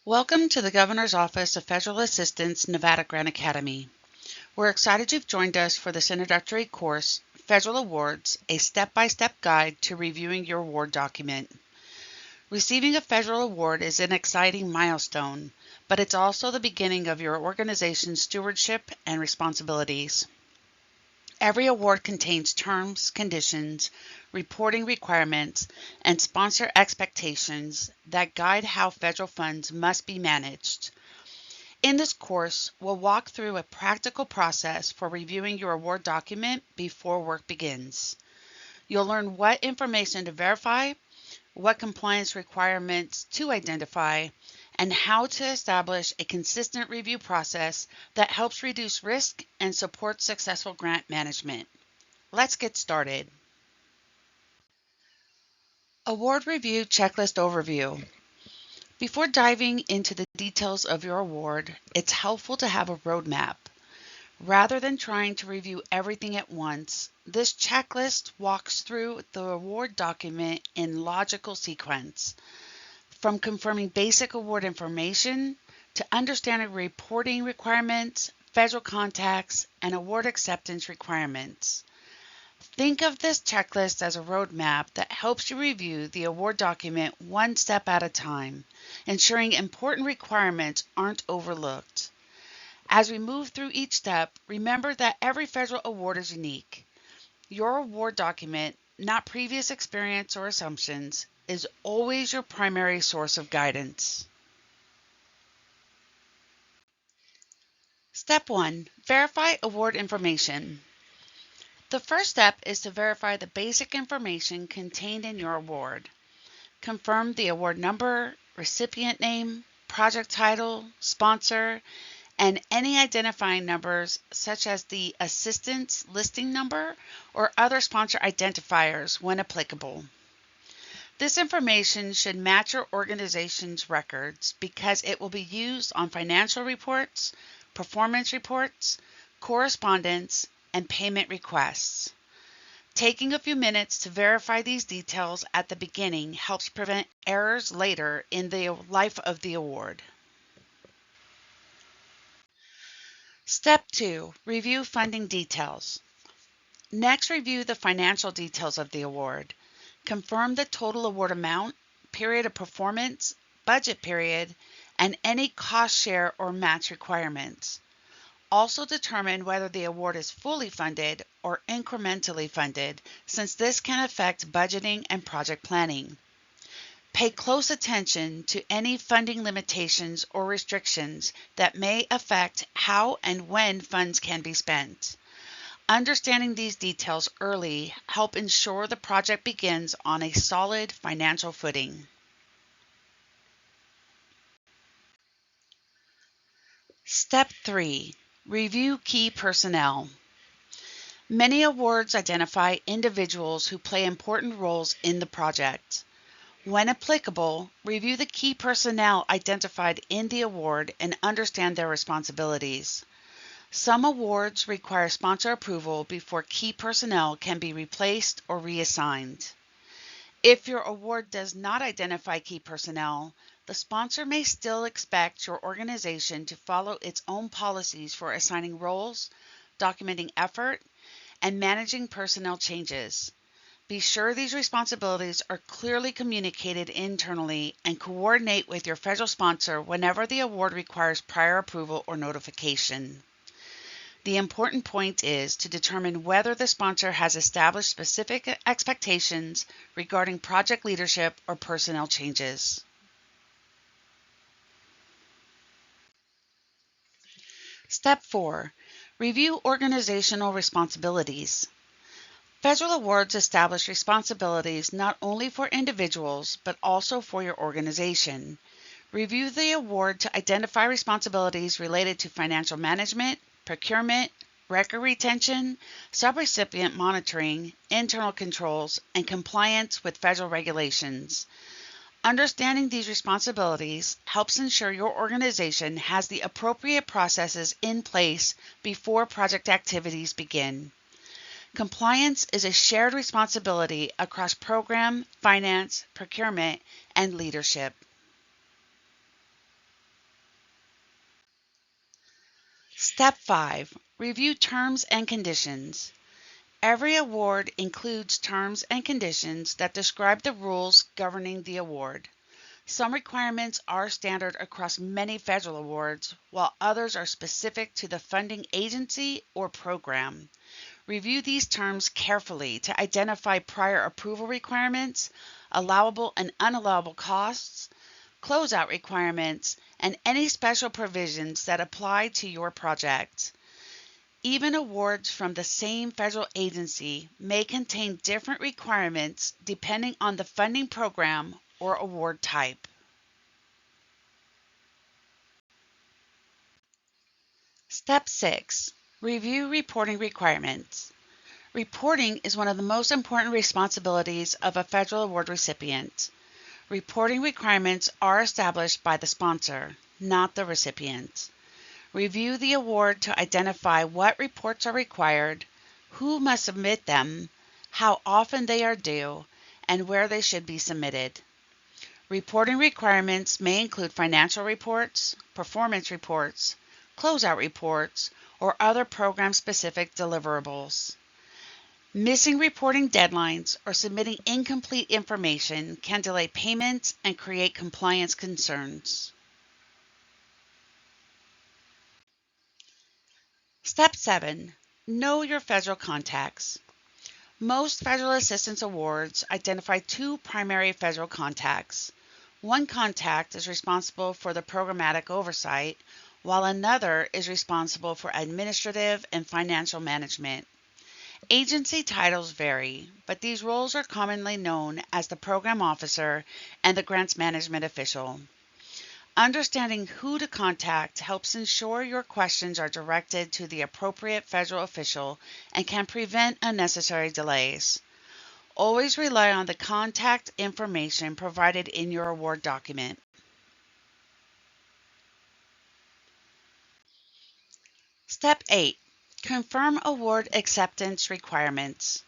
Welcome to the Governor's Office of Federal Assistance Nevada Grant Academy. We're excited you've joined us for this introductory course, Federal Awards, a step-by-step guide to reviewing your award document. Receiving a federal award is an exciting milestone, but it's also the beginning of your organization's stewardship and responsibilities. Every award contains terms, conditions, reporting requirements, and sponsor expectations that guide how federal funds must be managed. In this course, we'll walk through a practical process for reviewing your award document before work begins. You'll learn what information to verify, what compliance requirements to identify, and how to establish a consistent review process that helps reduce risk and supports successful grant management. Let's get started. Award Review Checklist Overview. Before diving into the details of your award, it's helpful to have a roadmap. Rather than trying to review everything at once, this checklist walks through the award document in logical sequence, from confirming basic award information to understanding reporting requirements, federal contacts, and award acceptance requirements. Think of this checklist as a roadmap that helps you review the award document one step at a time, ensuring important requirements aren't overlooked. As we move through each step, remember that every federal award is unique. Your award document, not previous experience or assumptions, is always your primary source of guidance. Step 1. Verify award information. The first step is to verify the basic information contained in your award. Confirm the award number, recipient name, project title, sponsor, and any identifying numbers such as the assistance listing number or other sponsor identifiers when applicable. This information should match your organization's records because it will be used on financial reports, performance reports, correspondence, and payment requests. Taking a few minutes to verify these details at the beginning helps prevent errors later in the life of the award. Step 2. Review funding details. Next, review the financial details of the award. Confirm the total award amount, period of performance, budget period, and any cost share or match requirements. Also determine whether the award is fully funded or incrementally funded, since this can affect budgeting and project planning. Pay close attention to any funding limitations or restrictions that may affect how and when funds can be spent. Understanding these details early help ensure the project begins on a solid financial footing. Step 3. Review key personnel. Many awards identify individuals who play important roles in the project. When applicable, review the key personnel identified in the award and understand their responsibilities. Some awards require sponsor approval before key personnel can be replaced or reassigned. If your award does not identify key personnel, the sponsor may still expect your organization to follow its own policies for assigning roles, documenting effort, and managing personnel changes. Be sure these responsibilities are clearly communicated internally and coordinate with your federal sponsor whenever the award requires prior approval or notification. The important point is to determine whether the sponsor has established specific expectations regarding project leadership or personnel changes. Step 4. Review organizational responsibilities. Federal awards establish responsibilities not only for individuals, but also for your organization. Review the award to identify responsibilities related to financial management, procurement, record retention, subrecipient monitoring, internal controls, and compliance with federal regulations. Understanding these responsibilities helps ensure your organization has the appropriate processes in place before project activities begin. Compliance is a shared responsibility across program, finance, procurement, and leadership. Step 5. Review terms and conditions. Every award includes terms and conditions that describe the rules governing the award. Some requirements are standard across many federal awards, while others are specific to the funding agency or program. Review these terms carefully to identify prior approval requirements, allowable and unallowable costs, closeout requirements, and any special provisions that apply to your project. Even awards from the same federal agency may contain different requirements depending on the funding program or award type. Step 6. Review reporting requirements. Reporting is one of the most important responsibilities of a federal award recipient. Reporting requirements are established by the sponsor, not the recipient. Review the award to identify what reports are required, who must submit them, how often they are due, and where they should be submitted. Reporting requirements may include financial reports, performance reports, closeout reports, or other program-specific deliverables. Missing reporting deadlines or submitting incomplete information can delay payments and create compliance concerns. Step 7. Know your federal contacts. Most federal assistance awards identify two primary federal contacts. One contact is responsible for the programmatic oversight, while another is responsible for administrative and financial management. Agency titles vary, but these roles are commonly known as the program officer and the grants management official. Understanding who to contact helps ensure your questions are directed to the appropriate federal official and can prevent unnecessary delays. Always rely on the contact information provided in your award document. Step 8. Confirm award acceptance requirements.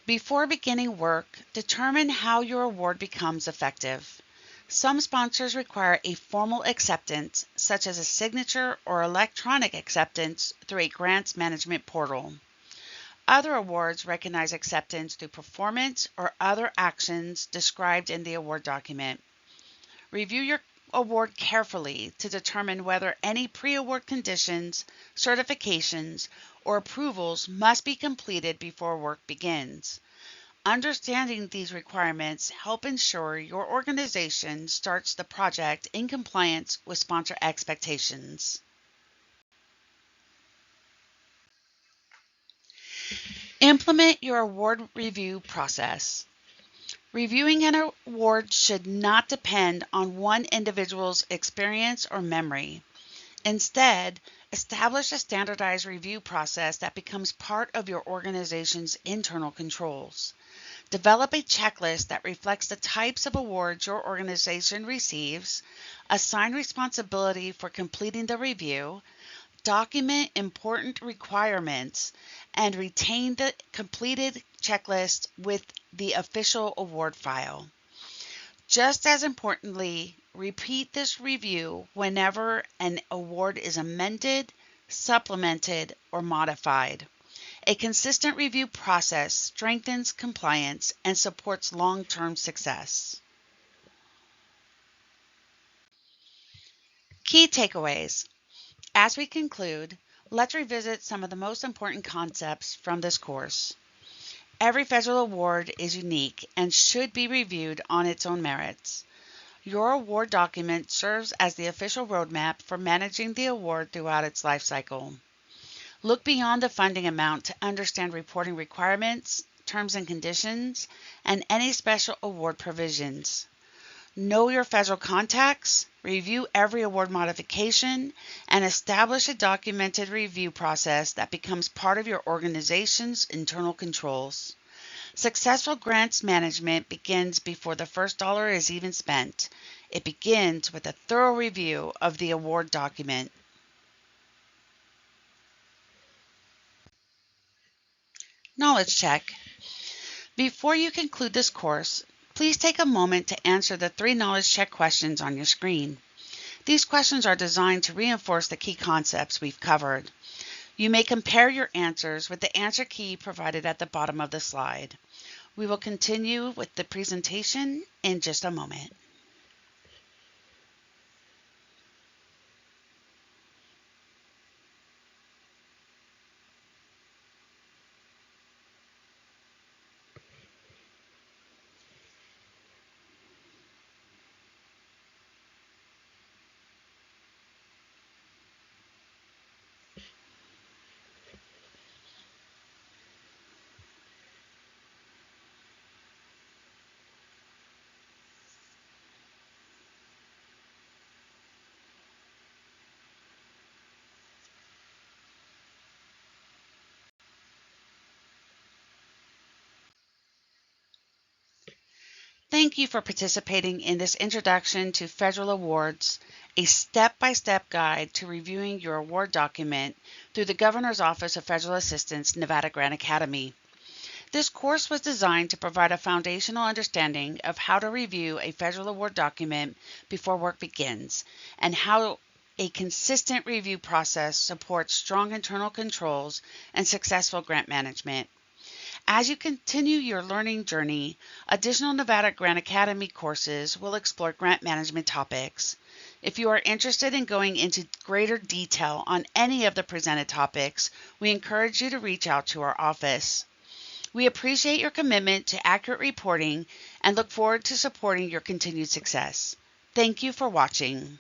Before beginning work, determine how your award becomes effective. Some sponsors require a formal acceptance, such as a signature or electronic acceptance through a grants management portal. Other awards recognize acceptance through performance or other actions described in the award document. Review your award carefully to determine whether any pre-award conditions, certifications, or approvals must be completed before work begins. Understanding these requirements help ensure your organization starts the project in compliance with sponsor expectations. Implement your award review process. Reviewing an award should not depend on one individual's experience or memory. Instead, establish a standardized review process that becomes part of your organization's internal controls. Develop a checklist that reflects the types of awards your organization receives, assign responsibility for completing the review, document important requirements, and retain the completed checklist with the official award file. Just as importantly, repeat this review whenever an award is amended, supplemented, or modified. A consistent review process strengthens compliance and supports long-term success. Key takeaways. As we conclude, let's revisit some of the most important concepts from this course. Every federal award is unique and should be reviewed on its own merits. Your award document serves as the official roadmap for managing the award throughout its life cycle. Look beyond the funding amount to understand reporting requirements, terms and conditions, and any special award provisions. Know your federal contacts, review every award modification, and establish a documented review process that becomes part of your organization's internal controls. Successful grants management begins before the first dollar is even spent. It begins with a thorough review of the award document. Knowledge check. Before you conclude this course, please take a moment to answer the 3 knowledge check questions on your screen. These questions are designed to reinforce the key concepts we've covered. You may compare your answers with the answer key provided at the bottom of the slide. We will continue with the presentation in just a moment. Thank you for participating in this Introduction to Federal Awards, a step-by-step guide to reviewing your award document through the Governor's Office of Federal Assistance, Nevada Grant Academy. This course was designed to provide a foundational understanding of how to review a federal award document before work begins, and how a consistent review process supports strong internal controls and successful grant management. As you continue your learning journey, additional Nevada Grant Academy courses will explore grant management topics. If you are interested in going into greater detail on any of the presented topics, we encourage you to reach out to our office. We appreciate your commitment to accurate reporting and look forward to supporting your continued success. Thank you for watching.